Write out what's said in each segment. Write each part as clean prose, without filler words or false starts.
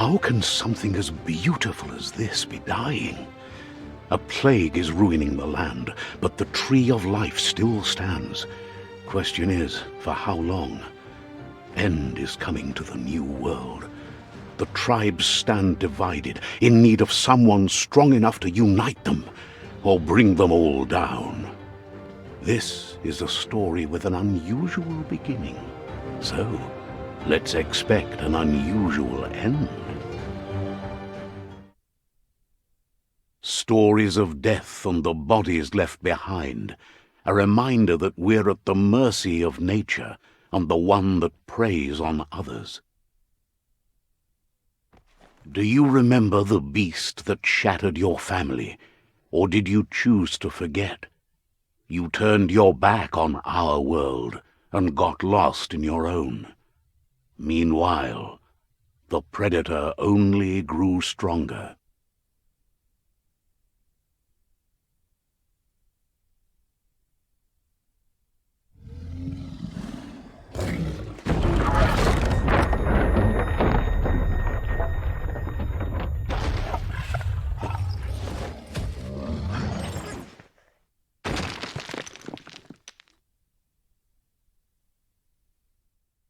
How can something as beautiful as this be dying? A plague is ruining the land, but the tree of life still stands. Question is, for how long? End is coming to the new world. The tribes stand divided, in need of someone strong enough to unite them, or bring them all down. This is a story with an unusual beginning. So, let's expect an unusual end. Stories of death and the bodies left behind, a reminder that we're at the mercy of nature and the one that preys on others. Do you remember the beast that shattered your family, or did you choose to forget? You turned your back on our world and got lost in your own. Meanwhile, the predator only grew stronger.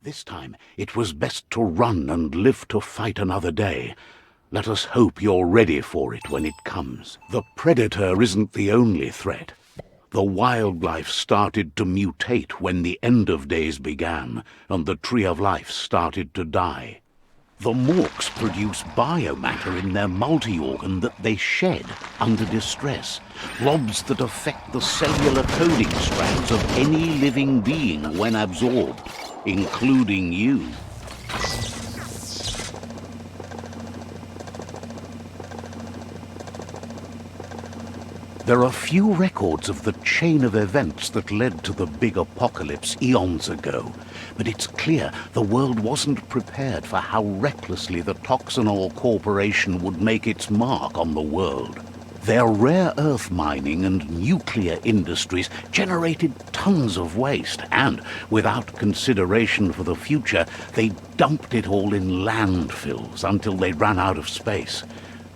This time, it was best to run and live to fight another day. Let us hope you're ready for it when it comes. The predator isn't the only threat. The wildlife started to mutate when the end of days began, and the tree of life started to die. The MURKs produce biomatter in their multi-organ that they shed under distress, blobs that affect the cellular coding strands of any living being when absorbed, including you. There are few records of the chain of events that led to the big apocalypse eons ago, but it's clear the world wasn't prepared for how recklessly the Toxanol Corporation would make its mark on the world. Their rare earth mining and nuclear industries generated tons of waste, and, without consideration for the future, they dumped it all in landfills until they ran out of space.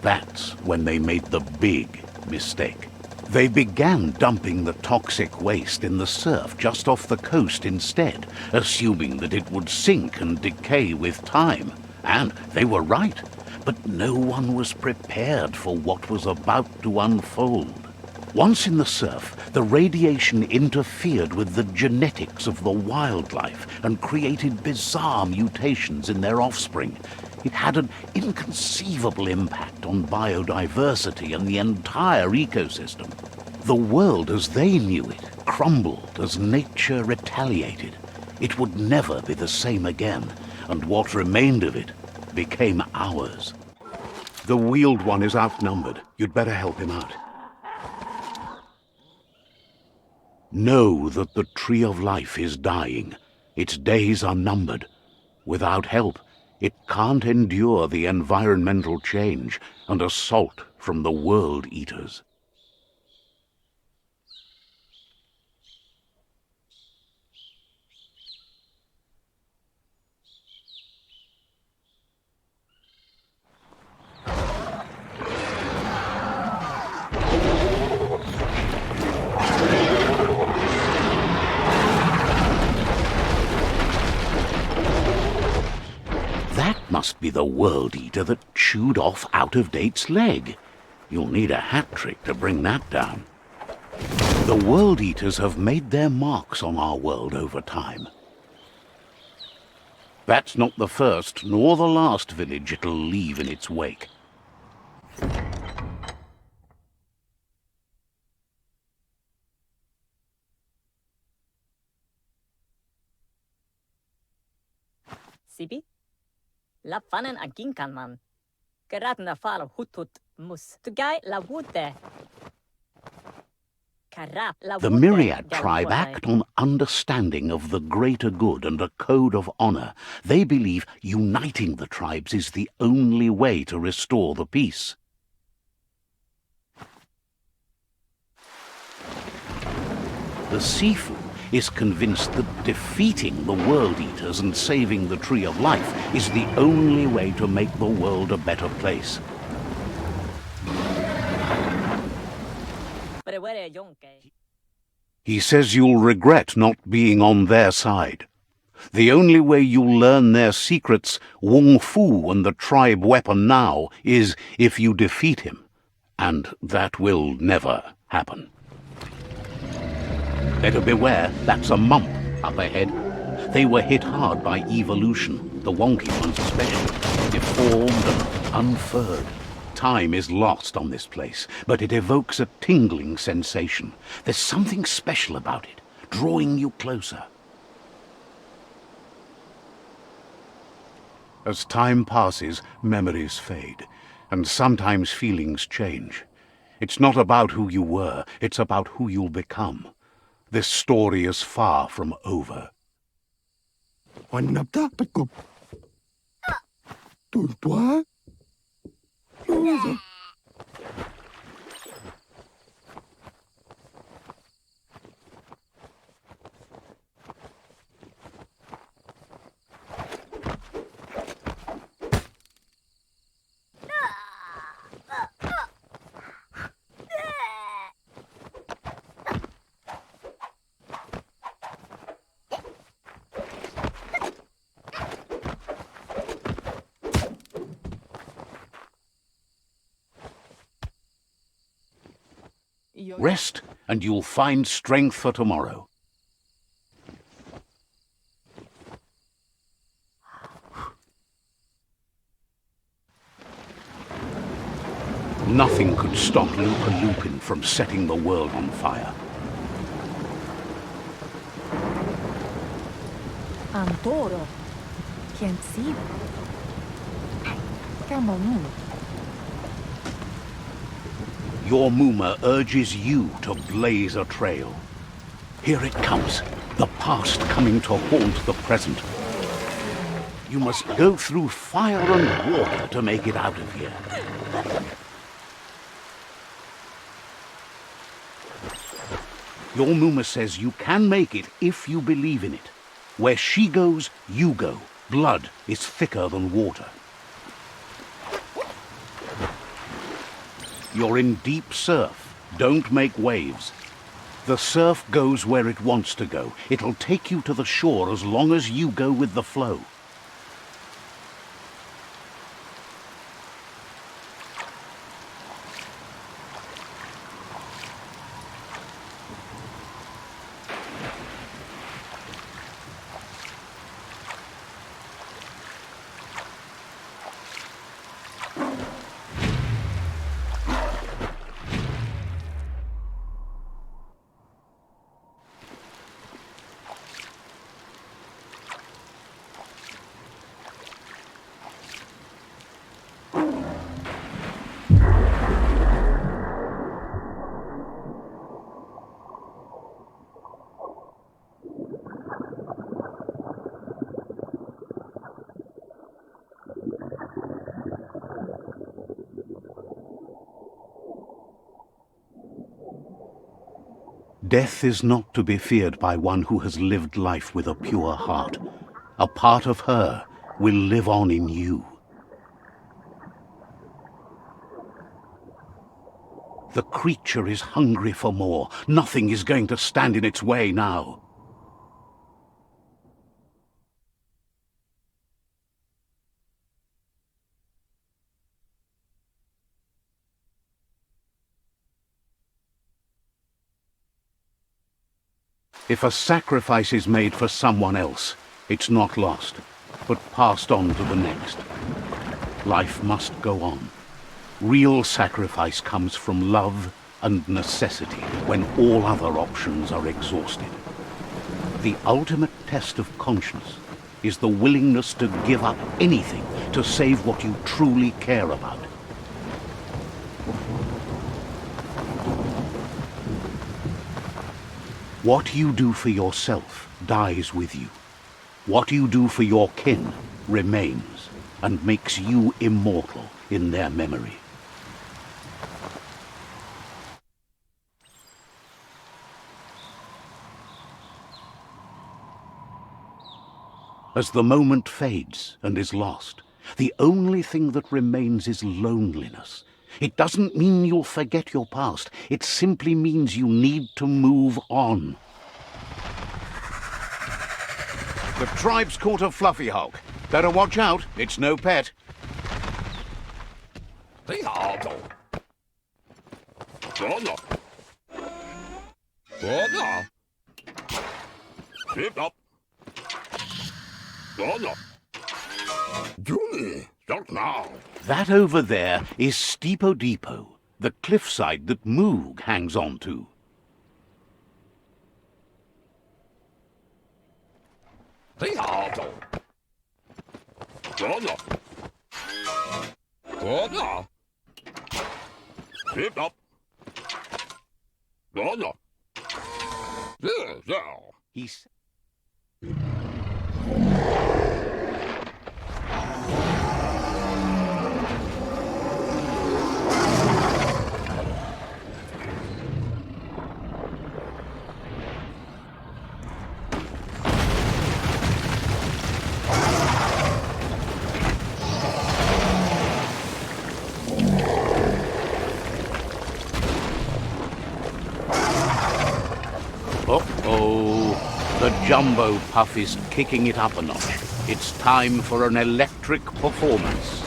That's when they made the big mistake. They began dumping the toxic waste in the surf just off the coast instead, assuming that it would sink and decay with time. And they were right. But no one was prepared for what was about to unfold. Once in the surf, the radiation interfered with the genetics of the wildlife and created bizarre mutations in their offspring. It had an inconceivable impact on biodiversity and the entire ecosystem. The world as they knew it crumbled as nature retaliated. It would never be the same again, and what remained of it became ours. The wheeled one is outnumbered. You'd better help him out. Know that the tree of life is dying. Its days are numbered. Without help, it can't endure the environmental change and assault from the world eaters. Must be the world eater that chewed off Out-of-Date's leg. You'll need a hat trick to bring that down. The world eaters have made their marks on our world over time. That's not the first nor the last village it'll leave in its wake. Sibi? La fanen a ginkan man. Geraten a fal hutut mus. Tu gai la wute. The Myriad tribe act on understanding of the greater good and a code of honor. They believe uniting the tribes is the only way to restore the peace. The Sifu is convinced that defeating the World Eaters and saving the Tree of Life is the only way to make the world a better place. He says you'll regret not being on their side. The only way you'll learn their secrets, Wung Fu and the tribe weapon now, is if you defeat him. And that will never happen. Better beware, that's a MUMP up ahead. They were hit hard by evolution, the wonky ones especially, deformed and unfurred. Time is lost on this place, but it evokes a tingling sensation. There's something special about it, drawing you closer. As time passes, memories fade, and sometimes feelings change. It's not about who you were, it's about who you'll become. This story is far from over. Rest, and you'll find strength for tomorrow. Nothing could stop Lupa Lupin from setting the world on fire. Antoro. Can't see. Come on. Your Muma urges you to blaze a trail. Here it comes, the past coming to haunt the present. You must go through fire and water to make it out of here. Your Muma says you can make it if you believe in it. Where she goes, you go. Blood is thicker than water. You're in deep surf. Don't make waves. The surf goes where it wants to go. It'll take you to the shore as long as you go with the flow. Death is not to be feared by one who has lived life with a pure heart. A part of her will live on in you. The creature is hungry for more. Nothing is going to stand in its way now. If a sacrifice is made for someone else, it's not lost, but passed on to the next. Life must go on. Real sacrifice comes from love and necessity when all other options are exhausted. The ultimate test of conscience is the willingness to give up anything to save what you truly care about. What you do for yourself dies with you. What you do for your kin remains and makes you immortal in their memory. As the moment fades and is lost, the only thing that remains is loneliness. It doesn't mean you'll forget your past. It simply means you need to move on. The tribe's caught a fluffy hog. Better watch out. It's no pet. That over there is Steepo Depot, the cliffside that Moog hangs on to. He's... Uh-oh, the Jumbo Puff is kicking it up a notch. It's time for an electric performance.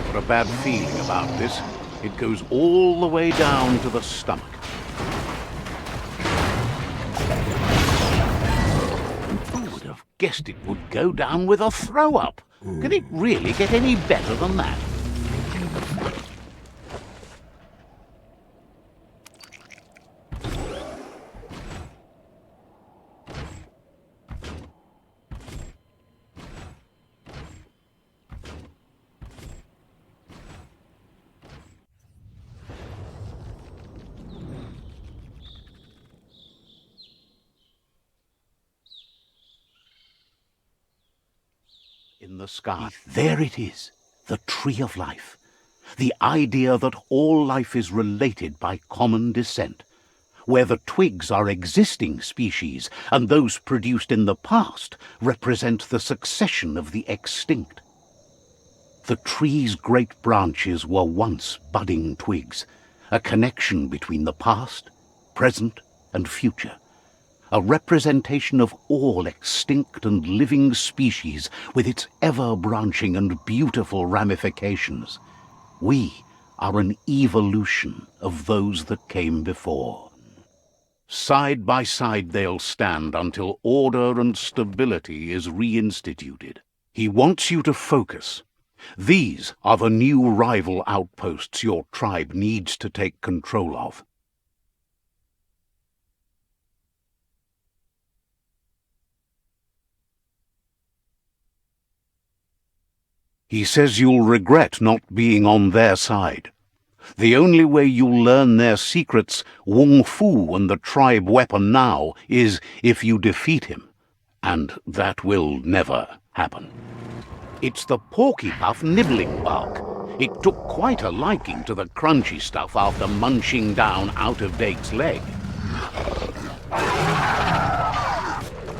Got a bad feeling about this. It goes all the way down to the stomach. Who would have guessed it would go down with a throw-up? Can it really get any better than that? In the sky, there it is, the Tree of Life. The idea that all life is related by common descent, where the twigs are existing species and those produced in the past represent the succession of the extinct. The tree's great branches were once budding twigs, a connection between the past, present, and future. A representation of all extinct and living species with its ever-branching and beautiful ramifications. We are an evolution of those that came before. Side by side they'll stand until order and stability is reinstituted. He wants you to focus. These are the new rival outposts your tribe needs to take control of. He says you'll regret not being on their side. The only way you'll learn their secrets, Wung Fu and the tribe weapon now, is if you defeat him. And that will never happen. It's the Porky Puff nibbling bark. It took quite a liking to the crunchy stuff after munching down Out-of-Date's leg.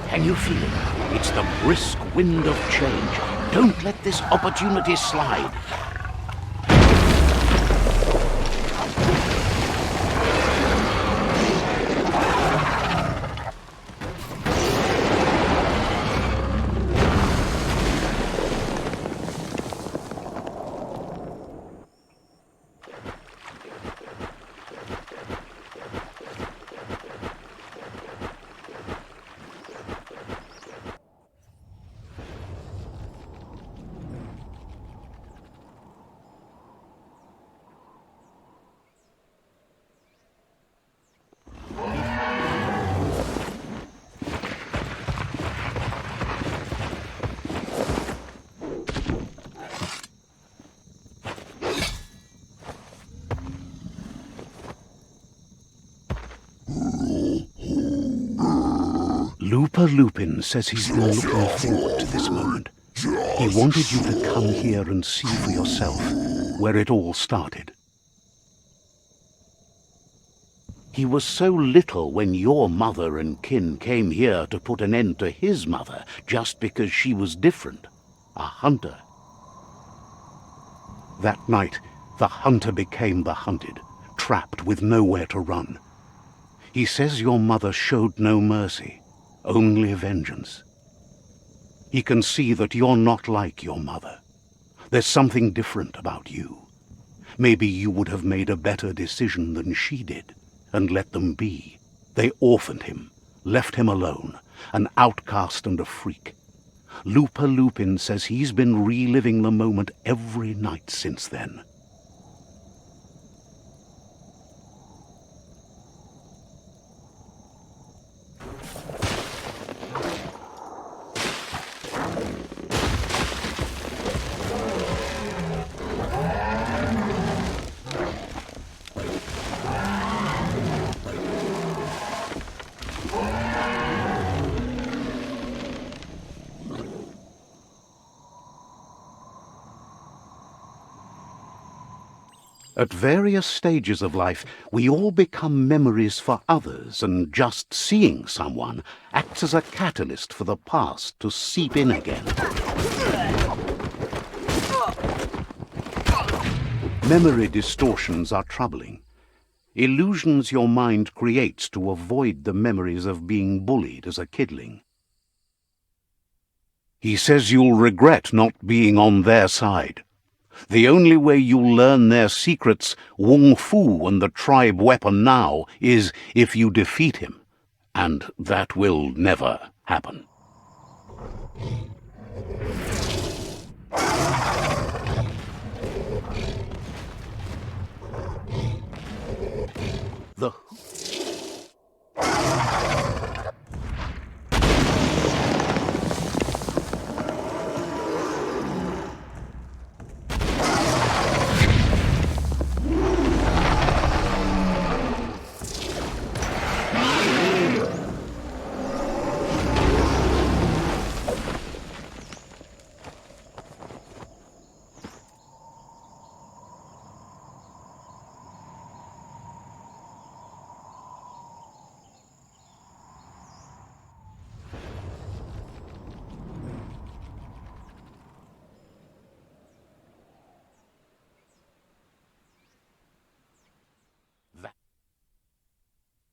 Can you feel it? It's the brisk wind of change. Don't let this opportunity slide. Lupin says he's been looking forward to this moment. He wanted you to come here and see for yourself where it all started. He was so little when your mother and kin came here to put an end to his mother just because she was different. A hunter. That night, the hunter became the hunted, trapped with nowhere to run. He says your mother showed no mercy, only vengeance. He can see that you're not like your mother. There's something different about you. Maybe you would have made a better decision than she did, and let them be. They orphaned him, left him alone, an outcast and a freak. Looper Lupin says he's been reliving the moment every night since then. At various stages of life, we all become memories for others, and just seeing someone acts as a catalyst for the past to seep in again. Memory distortions are troubling. Illusions your mind creates to avoid the memories of being bullied as a kidling. He says you'll regret not being on their side. The only way you'll learn their secrets, Wung Fu and the tribe weapon now, is if you defeat him. And that will never happen. The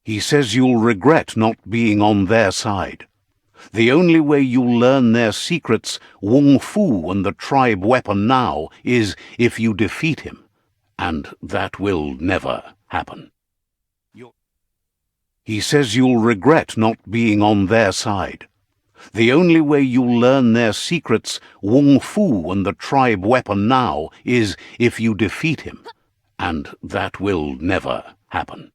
He says you'll regret not being on their side. The only way you'll learn their secrets, Wung Fu and the tribe weapon now, is if you defeat him. And that will never happen. He says you'll regret not being on their side. The only way you'll learn their secrets, Wung Fu and the tribe weapon now, is if you defeat him. And that will never happen.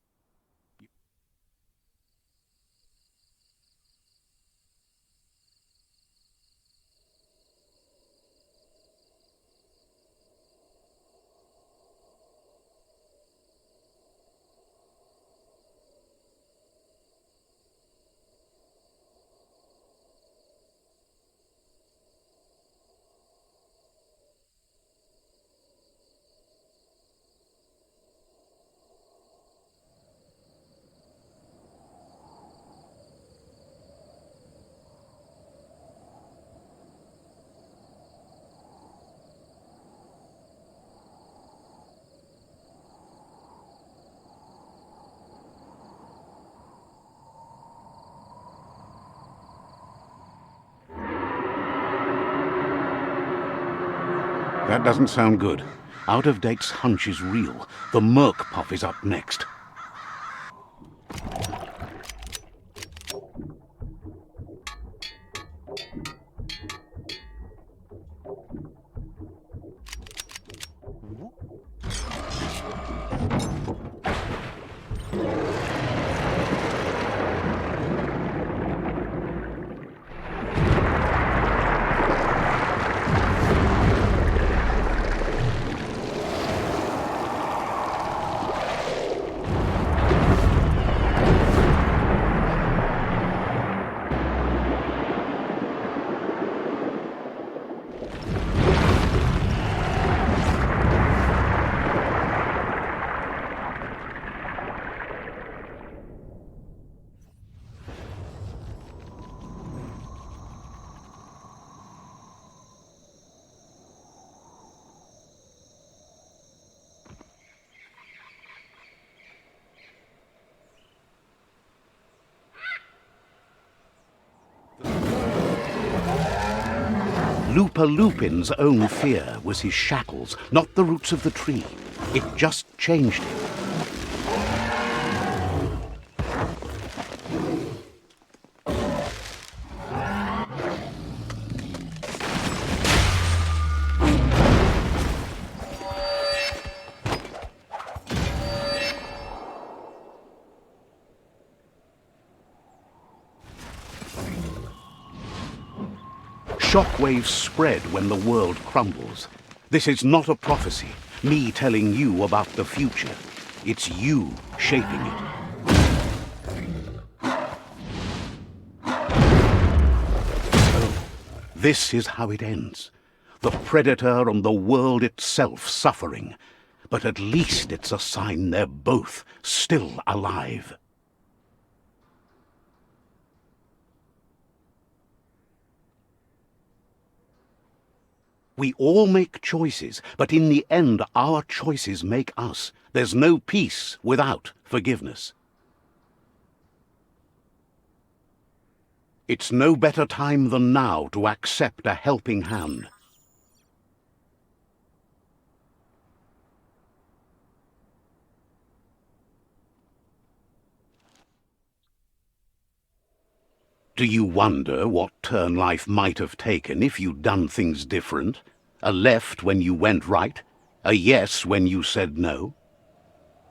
That doesn't sound good. Out of Date's hunch is real. The MURK puff is up next. Lupin's own fear was his shackles, not the roots of the tree. It just changed him. Shockwaves spread when the world crumbles. This is not a prophecy, me telling you about the future. It's you shaping it. So, this is how it ends. The Predator and the world itself suffering. But at least it's a sign they're both still alive. We all make choices, but in the end, our choices make us. There's no peace without forgiveness. It's no better time than now to accept a helping hand. Do you wonder what turn life might have taken if you'd done things different? A left when you went right? A yes when you said no?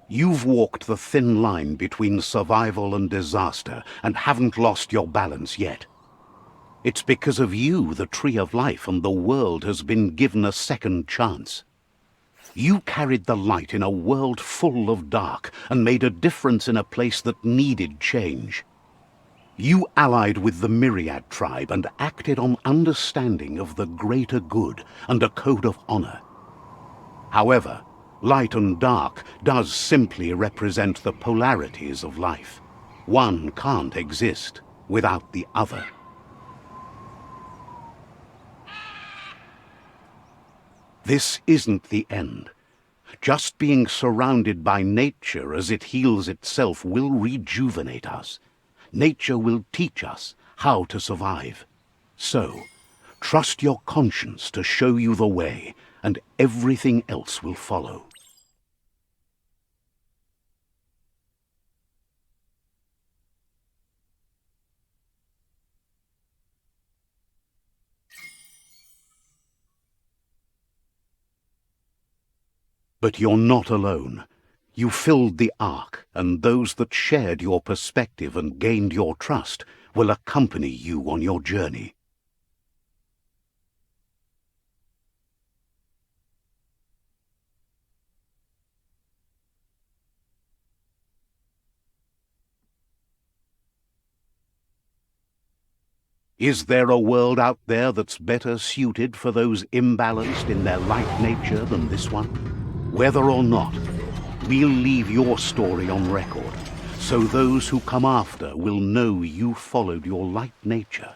You've walked the thin line between survival and disaster and haven't lost your balance yet. It's because of you the Tree of Life and the world has been given a second chance. You carried the light in a world full of dark and made a difference in a place that needed change. You allied with the Myriad tribe and acted on understanding of the greater good and a code of honor. However, light and dark does simply represent the polarities of life. One can't exist without the other. This isn't the end. Just being surrounded by nature as it heals itself will rejuvenate us. Nature will teach us how to survive. So, trust your conscience to show you the way, and everything else will follow. But you're not alone. You filled the ark, and those that shared your perspective and gained your trust will accompany you on your journey. Is there a world out there that's better suited for those imbalanced in their light nature than this one? Whether or not, we'll leave your story on record, so those who come after will know you followed your light nature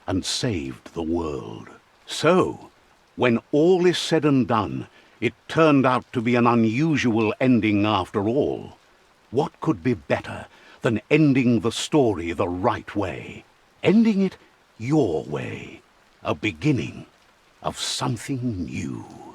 and saved the world. So, when all is said and done, it turned out to be an unusual ending after all. What could be better than ending the story the right way? Ending it your way. A beginning of something new.